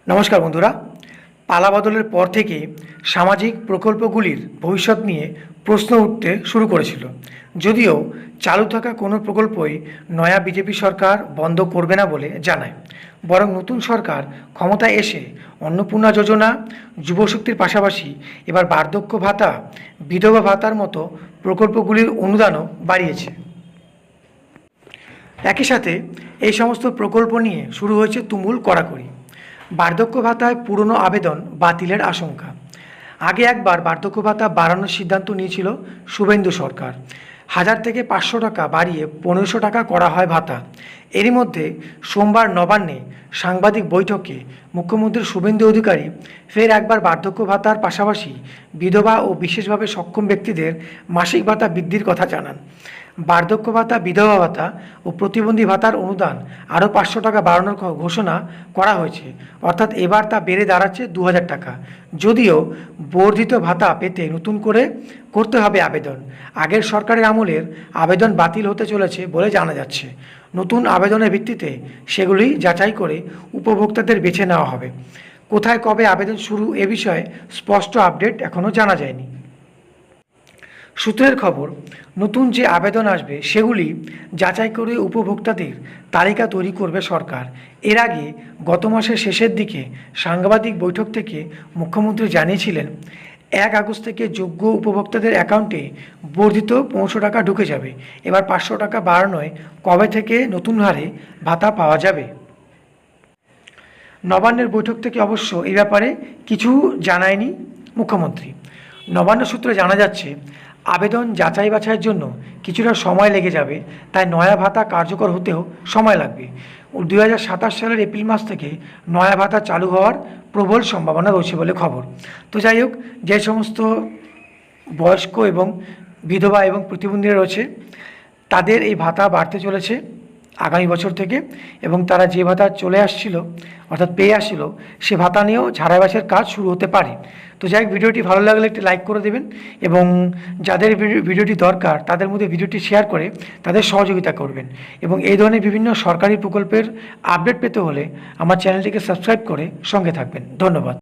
নমস্কার বন্ধুরা। পালা বদলের পর থেকে সামাজিক প্রকল্পগুলির ভবিষ্যৎ নিয়ে প্রশ্ন উঠতে শুরু করেছিল। যদিও চালু থাকা কোনো প্রকল্পই নয়া বিজেপি সরকার বন্ধ করবে না বলে জানায়, বরং নতুন সরকার ক্ষমতায় এসে অন্নপূর্ণা যোজনা, যুবশক্তির পাশাপাশি এবার বার্ধক্য ভাতা, বিধবা ভাতার মতো প্রকল্পগুলির অনুদানও বাড়িয়েছে। একই সাথে এই সমস্ত প্রকল্প নিয়ে শুরু হয়েছে তুমুল কড়াকড়ি। বার্ধক্য ভাতায় পুরনো আবেদন বাতিলের আশঙ্কা। আগে একবার বার্ধক্য ভাতা বাড়ানোর সিদ্ধান্ত নিয়েছিল শুভেন্দু সরকার। 1000 থেকে 500 টাকা বাড়িয়ে 1500 টাকা করা হয় ভাতা। এরই মধ্যে সোমবার নবান্নে সাংবাদিক বৈঠকে মুখ্যমন্ত্রী শুভেন্দু অধিকারী ফের একবার বার্ধক্য ভাতার পাশাপাশি বিধবা ও বিশেষভাবে সক্ষম ব্যক্তিদের মাসিক ভাতা বৃদ্ধির কথা জানান। বার্ধক্য ভাতা, বিধবা ভাতা ও প্রতিবন্ধী ভাতার অনুদান আরও 500 টাকা বাড়ানোর ঘোষণা করা হয়েছে। অর্থাৎ এবার তা বেড়ে দাঁড়াচ্ছে 2000 টাকা। যদিও বর্ধিত ভাতা পেতে নতুন করে করতে হবে আবেদন। আগের সরকারের আমলের আবেদন বাতিল হতে চলেছে বলে জানা যাচ্ছে। নতুন আবেদনের ভিত্তিতে সেগুলি যাচাই করে উপভোক্তাদের বেছে নেওয়া হবে। কোথায় কবে আবেদন শুরু এ বিষয়ে স্পষ্ট আপডেট এখনও জানা যায়নি। সূত্রের খবর, নতুন যে আবেদন আসবে সেগুলি যাচাই করে উপভোক্তাদের তালিকা তৈরি করবে সরকার। এর আগে গত মাসের শেষের দিকে সাংবাদিক বৈঠক থেকে মুখ্যমন্ত্রী জানিয়েছিলেন 1 আগস্ট থেকে যোগ্য উপভোক্তাদের অ্যাকাউন্টে বর্ধিত 500 টাকা ঢুকে যাবে। এবার 500 টাকা বাড়ানোয় কবে থেকে নতুন হারে ভাতা পাওয়া যাবে। নবান্নের বৈঠক থেকে অবশ্য এই ব্যাপারে কিছু জানায়নি মুখ্যমন্ত্রী। নবান্ন সূত্রে জানা যাচ্ছে, আবেদন যাচাই বাছাইয়ের জন্য কিছুটা সময় লেগে যাবে, তাই নয়া ভাতা কার্যকর হতেও সময় লাগবে। 2027 সালের এপ্রিল মাস থেকে নয়া ভাতা চালু হওয়ার প্রবল সম্ভাবনা রয়েছে বলে খবর। তো যাই হোক, যে সমস্ত বয়স্ক এবং বিধবা এবং প্রতিবন্ধীরা রয়েছে তাদের এই ভাতা বাড়তে চলেছে আগামী বছর থেকে, এবং তারা যে ভাতা চলে আসছিল অর্থাৎ পেয়ে আসছিল সে ভাতা নিয়েও ঝাড়াই বাছাইয়ের কাজ শুরু হতে পারে। তো যাই হোক, ভিডিওটি ভালো লাগলে একটি লাইক করে দেবেন এবং যাদের ভিডিওটি দরকার তাদের মধ্যে ভিডিওটি শেয়ার করে তাদের সহযোগিতা করবেন। এবং এই ধরনের বিভিন্ন সরকারি প্রকল্পের আপডেট পেতে হলে আমার চ্যানেলটিকে সাবস্ক্রাইব করে সঙ্গে থাকবেন। ধন্যবাদ।